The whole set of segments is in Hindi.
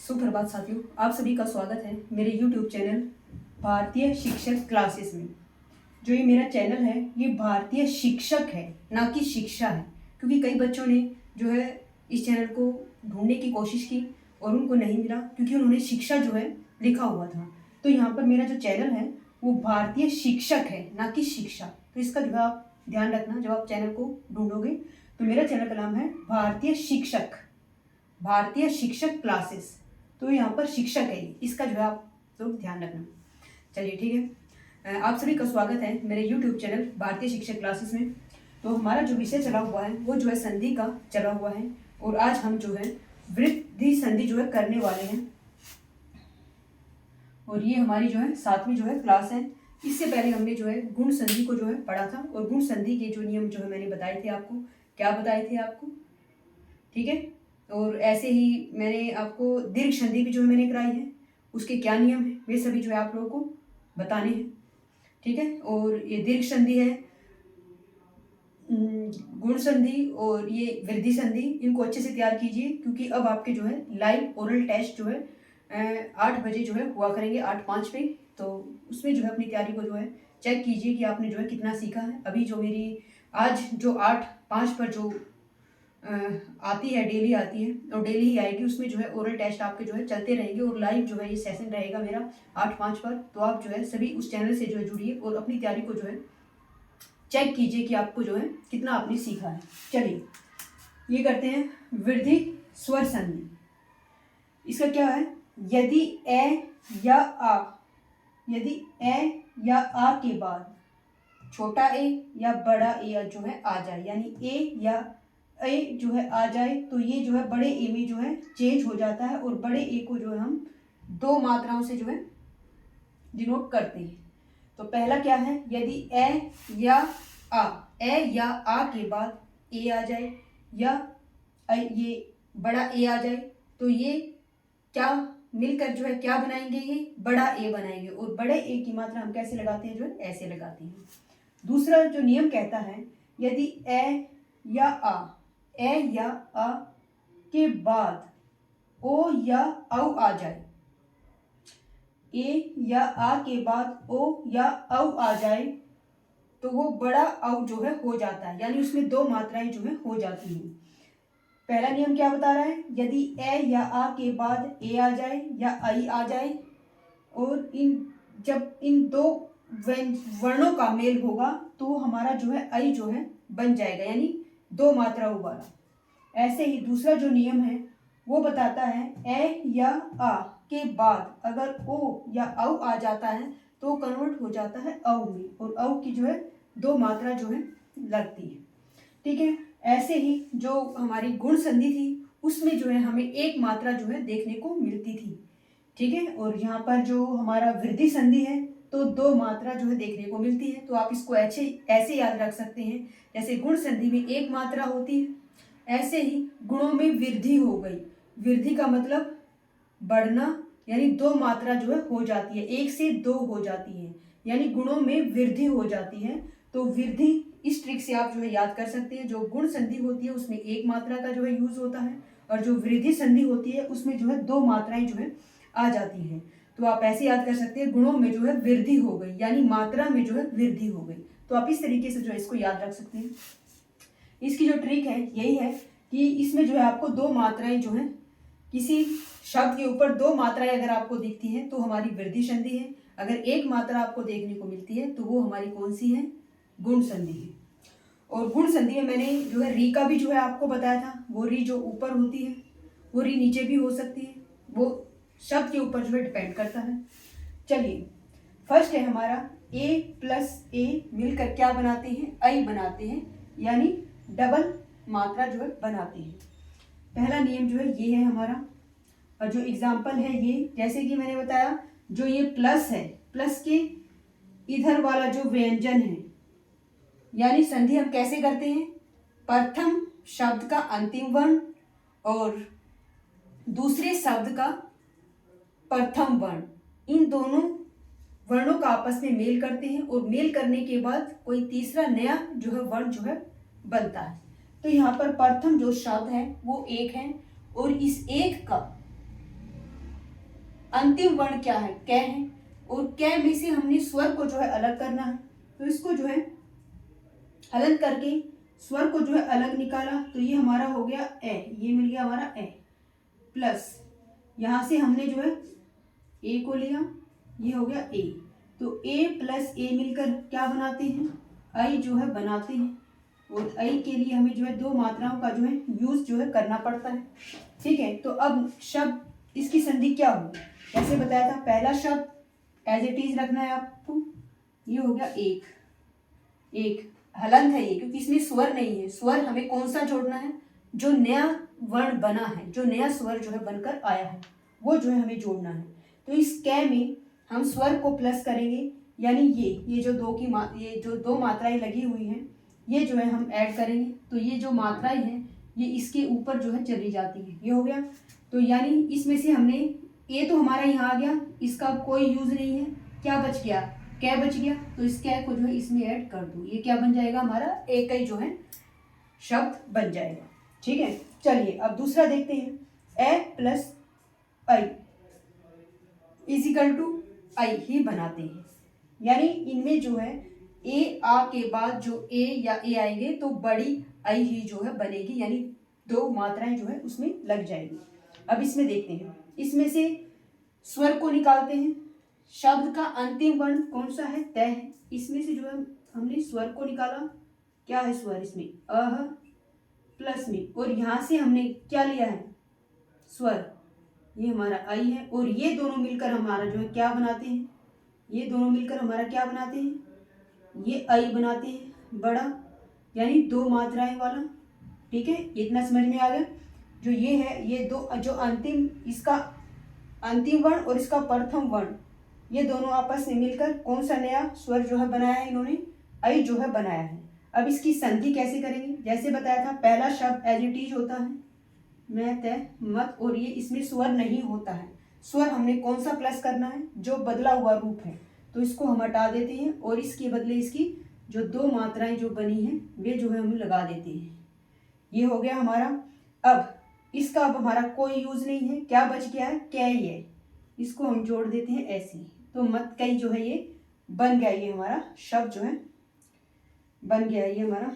सुप्रभात साथियों, आप सभी का स्वागत है मेरे YouTube चैनल भारतीय शिक्षक क्लासेस में। जो ये मेरा चैनल है ये भारतीय शिक्षक है, ना कि शिक्षा है। क्योंकि कई बच्चों ने जो है इस चैनल को ढूंढने की कोशिश की और उनको नहीं मिला, क्योंकि उन्होंने शिक्षा जो है लिखा हुआ था। तो यहाँ पर मेरा जो चैनल है वो भारतीय शिक्षक है, ना कि शिक्षा। तो इसका जो है आप ध्यान रखना जब आप चैनल को ढूंढोगे। तो मेरा चैनल का नाम है भारतीय शिक्षक क्लासेस। तो यहाँ पर शिक्षक है, इसका जो है आप लोग ध्यान रखना। चलिए ठीक है, आप सभी का स्वागत है मेरे YouTube चैनल भारतीय शिक्षक क्लासेस में। तो हमारा जो विषय चला हुआ है वो जो है संधि का चला हुआ है, और आज हम जो है वृद्धि संधि जो है करने वाले हैं। और ये हमारी जो है 7वीं जो है क्लास है। इससे पहले हमने जो है गुण संधि को जो है पढ़ा था, और गुण संधि के जो नियम जो है मैंने बताए थे आपको। क्या बताए थे आपको? ठीक है। और ऐसे ही मैंने आपको दीर्घ संधि भी जो है मैंने कराई है, उसके क्या नियम है वे सभी जो है आप लोगों को बताने हैं। ठीक है। और ये दीर्घ संधि है, गुण संधि और ये वृद्धि संधि, इनको अच्छे से तैयार कीजिए, क्योंकि अब आपके जो है लाइव ओरल टेस्ट जो है 8 बजे जो है हुआ करेंगे, 8:05 पे। तो उसमें जो है अपनी तैयारी को जो है चेक कीजिए कि आपने जो है कितना सीखा है। अभी जो मेरी आज जो 8:05 पर जो आती है, डेली आती है और डेली ही आएगी, उसमें जो है ओरल टेस्ट आपके जो है चलते रहेंगे, और लाइव जो है ये सेशन रहेगा मेरा 8:05 पर। तो आप जो है सभी उस चैनल से जो है जुड़िए और अपनी तैयारी को जो है चेक कीजिए कि आपको जो है कितना आपने सीखा है। चलिए ये करते हैं वृद्धि स्वर संधि। इसका क्या है? यदि ए या आ के बाद छोटा ए या बड़ा ए जो है आ जाए, यानी ए या ए जो है आ जाए, तो ये जो है बड़े ए में जो है चेंज हो जाता है, और बड़े ए को जो है हम 2 मात्राओं से जो है डिनोट करते हैं। तो पहला क्या है? यदि ए या आ के बाद ए आ जाए, या ये बड़ा ए आ जाए, तो ये क्या मिलकर जो है क्या बनाएंगे? ये बड़ा ए बनाएंगे। और बड़े ए की मात्रा हम कैसे लगाते हैं? जो है ऐसे लगाते हैं। दूसरा जो नियम कहता है, यदि ए या आ के बाद ओ या औ आ जाए, ए या आ के बाद ओ या औ आ जाए, तो वो बड़ा औ जो है हो जाता है, यानी उसमें 2 मात्राएं जो है हो जाती हैं। पहला नियम क्या बता रहा है? यदि ए या आ के बाद ए आ जाए या आई आ जाए, और जब इन 2 वर्णों का मेल होगा तो हमारा जो है आई जो है बन जाएगा, यानी 2 मात्राओं वाला। ऐसे ही दूसरा जो नियम है वो बताता है, ए या आ के बाद अगर ओ या औ आ जाता है तो कन्वर्ट हो जाता है औ में, और औ की जो है 2 मात्रा जो है लगती है। ठीक है। ऐसे ही जो हमारी गुण संधि थी उसमें जो है हमें 1 मात्रा जो है देखने को मिलती थी। ठीक है। और यहाँ पर जो हमारा वृद्धि संधि है तो 2 मात्रा जो है देखने को मिलती है। तो आप इसको ऐसे याद रख सकते हैं, जैसे गुण संधि में 1 मात्रा होती है, ऐसे ही गुणों में वृद्धि हो गई। वृद्धि का मतलब बढ़ना, यानी 2 मात्रा जो है हो जाती है, 1 से 2 हो जाती है, यानी गुणों में वृद्धि हो जाती है। तो वृद्धि इस ट्रिक से आप जो है याद कर सकते हैं। जो गुण संधि होती है उसमें 1 मात्रा का जो है यूज होता है, और जो वृद्धि संधि होती है उसमें जो है 2 मात्राएं जो है आ जाती हैं। तो आप ऐसे याद कर सकते हैं, गुणों में जो है वृद्धि हो गई, यानी मात्रा में जो है वृद्धि हो गई। तो आप इस तरीके से जो है इसको याद रख सकते हैं। इसकी जो ट्रिक है यही है कि इसमें जो है आपको 2 मात्राएं जो है, किसी शब्द के ऊपर 2 मात्राएं अगर आपको दिखती हैं तो हमारी वृद्धि संधि है। अगर 1 मात्रा आपको देखने को मिलती है तो वो हमारी कौन सी है? गुण संधि है। और गुण संधि में मैंने जो है री का भी जो है आपको बताया था। वो री जो ऊपर होती है वो री नीचे भी हो सकती है, वो शब्द के ऊपर जो है डिपेंड करता है। चलिए फर्स्ट है हमारा a प्लस ए मिलकर क्या बनाते हैं? आई बनाते हैं, यानी डबल मात्रा जो है बनाते हैं। पहला नियम जो है ये है हमारा। और जो एग्जाम्पल है ये, जैसे कि मैंने बताया, जो ये प्लस है, प्लस के इधर वाला जो व्यंजन है, यानी संधि हम कैसे करते हैं? प्रथम शब्द का अंतिम वर्ण और दूसरे शब्द का प्रथम वर्ण, इन दोनों वर्णों का आपस में मेल करते हैं, और मेल करने के बाद कोई तीसरा नया जो है वर्ण जो है बनता है। तो यहाँ पर प्रथम जो शब्द है वो 1 है, और इस 1 का अंतिम वर्ण क्या है, कै है, और कै में से हमने स्वर को जो है अलग करना है, तो इसको जो है हलन करके स्वर को जो है अलग निकाला, तो ये हमारा हो गया ए, ये मिल गया हमारा ए, प्लस यहाँ से हमने जो है ए को लिया, ये हो गया ए, तो ए प्लस ए मिलकर क्या बनाते हैं, आई जो है बनाते हैं, और आई के लिए हमें जो है दो मात्राओं का जो है यूज जो है करना पड़ता है। ठीक है, तो अब शब्द इसकी संधि क्या होगी, जैसे बताया था पहला शब्द एज इट इज रखना है आपको, ये हो गया एक, एक हलंत है ये, क्योंकि इसमें स्वर नहीं है, स्वर हमें कौन सा जोड़ना है, जो नया वर्ण बना है, जो नया स्वर जो है बनकर आया है, वो जो है हमें जोड़ना है। तो इस कै में हम स्वर को प्लस करेंगे, यानी ये जो ये जो दो मात्राएं लगी हुई हैं, ये जो है हम ऐड करेंगे, तो ये जो मात्राएं हैं ये इसके ऊपर जो है चली जाती है, ये हो गया। तो यानी इसमें से हमने ए तो हमारा यहाँ आ गया, इसका कोई यूज नहीं है, क्या बच गया, कै बच गया, तो इस कै को जो है इसमें ऐड कर दो, ये क्या बन जाएगा हमारा एक ही जो है शब्द बन जाएगा। ठीक है, चलिए अब दूसरा देखते हैं, ए प्लस आई इजिकल टू आई ही बनाते हैं, यानी इनमें जो है ए आ के बाद जो ए या ए आएंगे तो बड़ी आई ही जो है बनेगी, यानी दो मात्राएं जो है उसमें लग जाएगी। अब इसमें देखते हैं, इसमें से स्वर को निकालते हैं, शब्द का अंतिम वर्ण कौन सा है, तय है, इसमें से जो है हमने स्वर को निकाला, क्या है स्वर इसमें अह प्लस में, और यहाँ से हमने क्या लिया है स्वर, ये हमारा आई है, और ये दोनों मिलकर हमारा जो है क्या बनाते हैं, ये दोनों मिलकर हमारा क्या बनाते हैं, ये आई बनाते हैं बड़ा, यानी दो मात्राएं वाला। ठीक है, इतना समझ में आ गया। जो ये है, ये दो जो अंतिम, इसका अंतिम वर्ण और इसका प्रथम वर्ण, ये दोनों आपस में मिलकर कौन सा नया स्वर जो है बनाया है, इन्होंने आई जो है बनाया है। अब इसकी संधि कैसे करेंगे, जैसे बताया था पहला शब्द एज इट इज होता है, मैं तय मत, और ये इसमें स्वर नहीं होता है, स्वर हमने कौन सा प्लस करना है, जो बदला हुआ रूप है, तो इसको हम हटा देते हैं, और इसके बदले इसकी जो दो मात्राएं जो बनी हैं वे जो है हम लगा देते हैं, ये हो गया हमारा। अब इसका अब हमारा कोई यूज नहीं है, क्या बच गया है, कै है, इसको हम जोड़ देते हैं ऐसे, तो मत कई जो है ये बन गया, ये हमारा शब्द जो है बन गया, ये हमारा।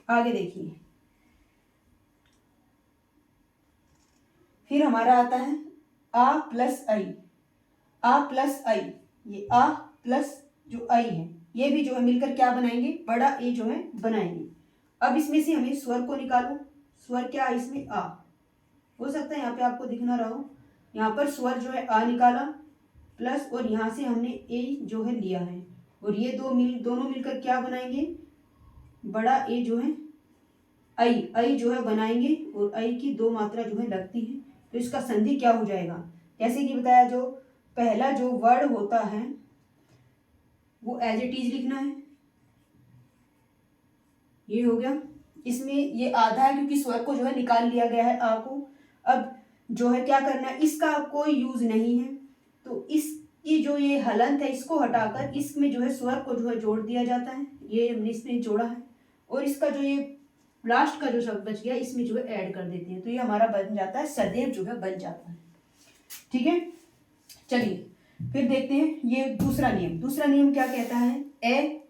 आगे देखिए, फिर हमारा आता है आ प्लस आई, आ प्लस आई, ये आ प्लस जो आई है, ये भी जो है मिलकर क्या बनाएंगे, बड़ा ए जो है बनाएंगे। अब इसमें से हमें स्वर को निकालो, स्वर क्या है इसमें आ, हो सकता है यहाँ पे आपको दिख ना रहा हो, यहाँ पर स्वर जो है आ निकाला प्लस, और यहाँ से हमने ए जो है लिया है, और ये दोनों मिलकर क्या बनाएंगे, बड़ा ए जो है आई, आई जो है बनाएंगे, और आई की दो मात्रा जो है लगती है, तो इसका संधि क्या हो जाएगा, जैसे कि बताया जो पहला जो वर्ड होता है वो एज इट इज लिखना है, ये हो गया, इसमें ये आधा है क्योंकि स्वर को जो है निकाल लिया गया है आ को। अब जो है क्या करना है, इसका कोई यूज नहीं है, तो इसकी जो ये हलंत है इसको हटाकर इसमें जो है स्वर को जो है जोड़ दिया जाता है, ये हमने इसमें जोड़ा है, और इसका जो ये लास्ट का जो शब्द बच गया इसमें जो है ऐड कर देते हैं, तो ये हमारा बन जाता है सदैव जो है बन जाता है। ठीक है, चलिए फिर देखते हैं ये दूसरा नियम। दूसरा नियम क्या कहता है, ए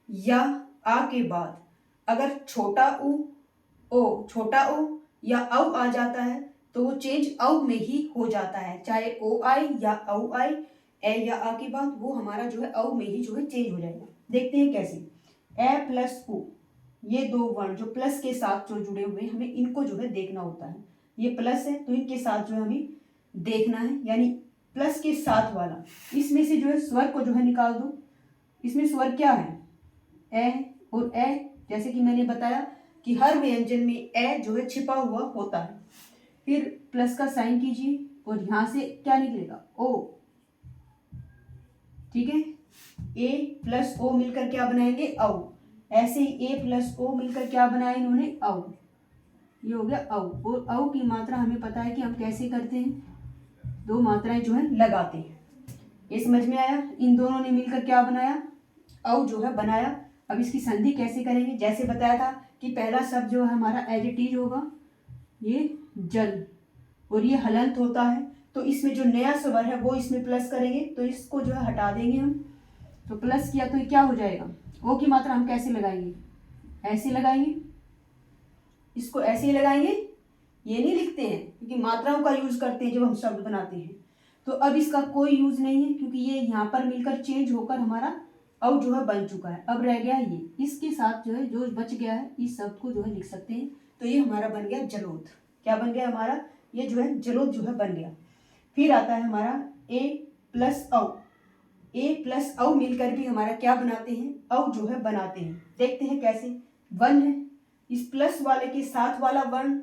या आ के बाद अगर छोटा ओ या औ आ जाता है तो वो चेंज औ में ही हो जाता है, चाहे ओ आए या औ आए, ए या आ के बाद वो हमारा जो है औ में ही जो है चेंज हो जाएगा। देखते हैं कैसे, ए प्लस ओ, ये दो वर्ण जो प्लस के साथ जो जुड़े हुए हमें इनको जो है देखना होता है, ये प्लस है तो इनके साथ जो है हमें देखना है, यानी प्लस के साथ वाला, इसमें से जो है स्वर को जो है निकाल दो, इसमें स्वर क्या है, ए, और ए जैसे कि मैंने बताया कि हर व्यंजन में ए जो है छिपा हुआ होता है। फिर प्लस का साइन कीजिए और यहां से क्या निकलेगा, ओ। ठीक है, ए प्लस ओ मिलकर क्या बनाएंगे, औ। ऐसे ही ए प्लस ओ मिलकर क्या बनाया इन्होंने, औ, ये हो गया औ। और औ की मात्रा हमें पता है कि हम कैसे करते हैं, दो मात्राएं जो है लगाते हैं, ये समझ में आया। इन दोनों ने मिलकर क्या बनाया, औ जो है बनाया। अब इसकी संधि कैसे करेंगे, जैसे बताया था कि पहला शब्द जो है हमारा एज इट इज होगा, ये जल, और ये हलंत होता है, तो इसमें जो नया स्वर है वो इसमें प्लस करेंगे, तो इसको जो है हटा देंगे हम। तो प्लस किया तो ये क्या हो जाएगा, ओ की मात्रा हम कैसे लगाएंगे, ऐसे लगाएंगे, इसको ऐसे ही लगाएंगे, ये नहीं लिखते हैं क्योंकि मात्राओं का यूज करते हैं जब हम शब्द बनाते हैं। तो अब इसका कोई यूज नहीं है क्योंकि ये यहाँ पर मिलकर चेंज होकर हमारा औ जो है बन चुका है। अब रह गया ये, इसके साथ जो है जो बच गया है इस शब्द को जो है लिख सकते हैं। तो ये हमारा बन गया जलोद। क्या बन गया हमारा, ये जो है जलोद जो है बन गया। फिर आता है हमारा ए प्लस औ। ए प्लस औ मिलकर भी हमारा क्या बनाते हैं, औ जो है बनाते हैं। देखते हैं कैसे। वन है, इस प्लस वाले के साथ वाला वर्ण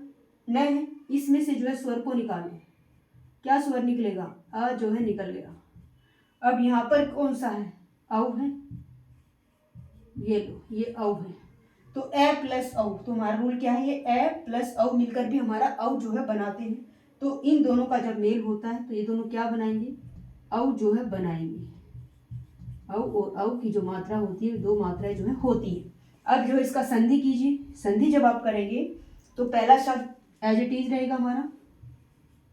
न है, इसमें से जो है स्वर को निकालें। क्या स्वर निकलेगा, अ जो है निकल गया। अब यहाँ पर कौन सा है, औ है, ये लो ये औ है। तो ए प्लस औ, तो हमारा रूल क्या है, ये ए प्लस औ मिलकर भी हमारा औ जो है बनाते हैं। तो इन दोनों का जब मेल होता है तो ये दोनों क्या बनाएंगे, औ जो है बनाएंगे। औ और औ की जो मात्रा होती है दो मात्राएं जो है होती है। अब जो इसका संधि कीजिए। संधि जब आप करेंगे तो पहला शब्द एज इट इज रहेगा हमारा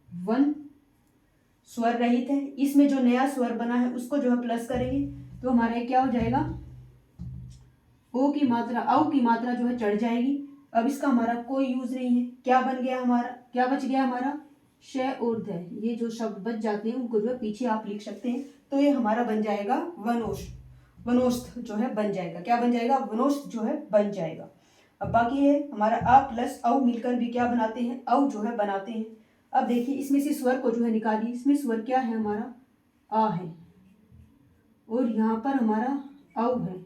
वन, स्वर रहित है। इसमें जो नया स्वर बना है उसको जो है प्लस करेंगे तो हमारा क्या हो जाएगा, ओ की मात्रा, औ की मात्रा जो है चढ़ जाएगी। अब इसका हमारा कोई यूज नहीं है। क्या बन गया हमारा, क्या बच गया हमारा, श और ध। ये जो शब्द बच जाते हैं उनको जो है पीछे आप लिख सकते हैं। तो ये हमारा बन जाएगा वनोष्ठ। वनोष्ठ जो है बन जाएगा। क्या बन जाएगा, वनोष्ठ जो है बन जाएगा। अब बाकी है हमारा आ प्लस औ मिलकर भी क्या बनाते हैं, औ जो है बनाते हैं। अब देखिए इसमें से स्वर को जो है निकालिए। इसमें स्वर क्या है हमारा, आ है, और यहाँ पर हमारा औ है।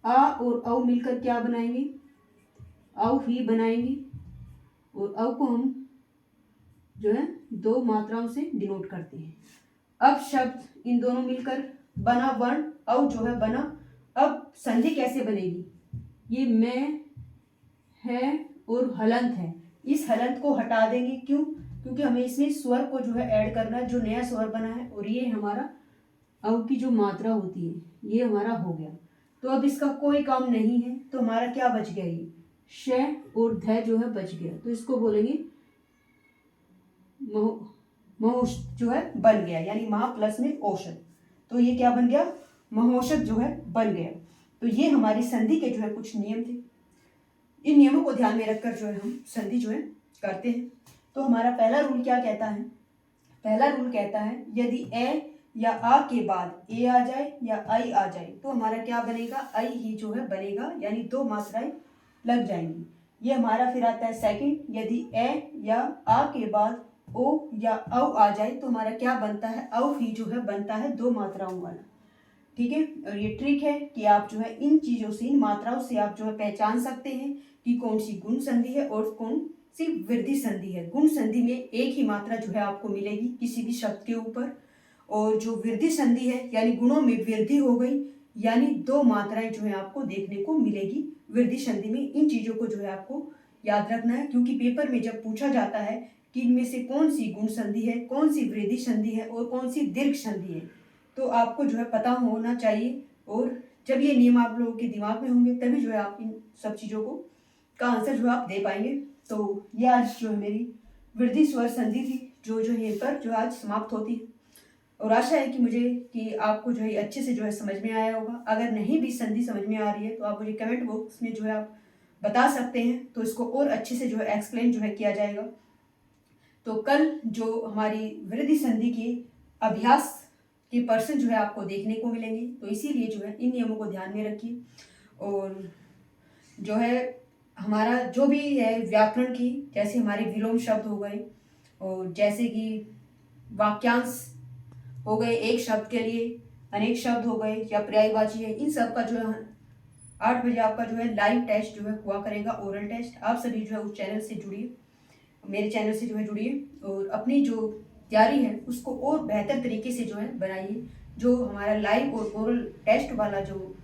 आ और औ मिलकर क्या बनाएंगे, औ ही बनाएंगे। और औ को हम जो है दो मात्राओं से डिनोट करते हैं। अब शब्द इन दोनों मिलकर बना वर्ण, औ जो है बना। अब संधि कैसे बनेगी, ये मैं है और हलंत है, इस हलंत को हटा देंगे। क्यों, क्योंकि हमें इसमें स्वर को जो है ऐड करना है, जो नया स्वर बना है। और ये हमारा औ की जो मात्रा होती है ये हमारा हो गया। तो अब इसका कोई काम नहीं है। तो हमारा क्या बच गया, ये श और ध जो है बच गया। तो इसको बोलेंगे महोषध जो है बन गया, यानी महा प्लस में औषध। तो ये क्या बन गया, महोषध जो है बन गया। तो ये हमारी संधि के जो है कुछ नियम थे। इन नियमों को ध्यान में रखकर जो है हम संधि जो है करते हैं। तो हमारा पहला रूल क्या कहता है, पहला रूल कहता है यदि ए या आ के बाद ए आ जाए या आई आ जाए तो हमारा क्या बनेगा, आई ही जो है बनेगा, यानी दो मात्राएं लग जाएंगी। ये हमारा फिर आता है सेकंड, यदि ए या आ के बाद ओ या औ आ जाए तो हमारा क्या बनता है, औ ही जो है बनता है दो मात्राओं वाला। ठीक है। और ये ट्रिक है कि आप जो है इन चीजों से, इन मात्राओं से आप जो है पहचान सकते हैं कि कौन सी गुण संधि है और कौन सी वृद्धि संधि है। गुण संधि में एक ही मात्रा जो है आपको मिलेगी किसी भी शब्द के ऊपर, और जो वृद्धि संधि है यानी गुणों में वृद्धि हो गई, यानी दो मात्राएं जो है आपको देखने को मिलेगी वृद्धि संधि में। इन चीजों को जो है आपको याद रखना है, क्योंकि पेपर में जब पूछा जाता है कि इनमें से कौन सी गुण संधि है, कौन सी वृद्धि संधि है और कौन सी दीर्घ संधि है, तो आपको जो है पता होना चाहिए। और जब ये नियम आप लोगों के दिमाग में होंगे तभी जो है आप इन सब चीज़ों को का आंसर जो आप दे पाएंगे। तो ये आज जो है मेरी वृद्धि स्वर संधि थी, जो यहीं पर जो आज समाप्त होती है। और आशा है कि आपको जो है अच्छे से जो है समझ में आया होगा। अगर नहीं भी संधि समझ में आ रही है तो आप मुझे कमेंट बॉक्स में जो है आप बता सकते हैं, तो इसको और अच्छे से जो है एक्सप्लेन जो है किया जाएगा। तो कल जो हमारी वृद्धि संधि की अभ्यास के पर्सन जो है आपको देखने को मिलेंगे, तो इसीलिए जो है इन नियमों को ध्यान में रखिए। और जो है हमारा जो भी है व्याकरण की, जैसे हमारे विलोम शब्द हो गए और जैसे कि वाक्यांश हो गए, एक शब्द के लिए अनेक शब्द हो गए या पर्यायवाची है, इन सब का जो है 8 बजे आपका जो है लाइव टेस्ट जो है हुआ करेगा, ओरल टेस्ट। आप सभी जो है उस चैनल से जुड़िए, मेरे चैनल से जो है जुड़िए और अपनी जो तैयारी है उसको और बेहतर तरीके से जो है बनाइए। जो हमारा लाइव और ओरल टेस्ट वाला जो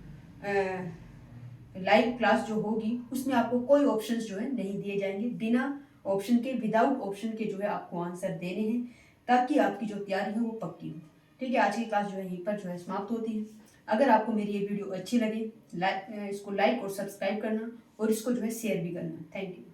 लाइव क्लास जो होगी उसमें आपको कोई ऑप्शंस जो है नहीं दिए जाएंगे, बिना ऑप्शन के, विदाउट ऑप्शन के जो है आपको आंसर देने हैं, ताकि आपकी जो तैयारी है वो पक्की हो। ठीक है, आज की क्लास जो है यहीं पर जो है समाप्त होती है। अगर आपको मेरी ये वीडियो अच्छी लगे इसको लाइक और सब्सक्राइब करना और इसको जो है शेयर भी करना। Thank you.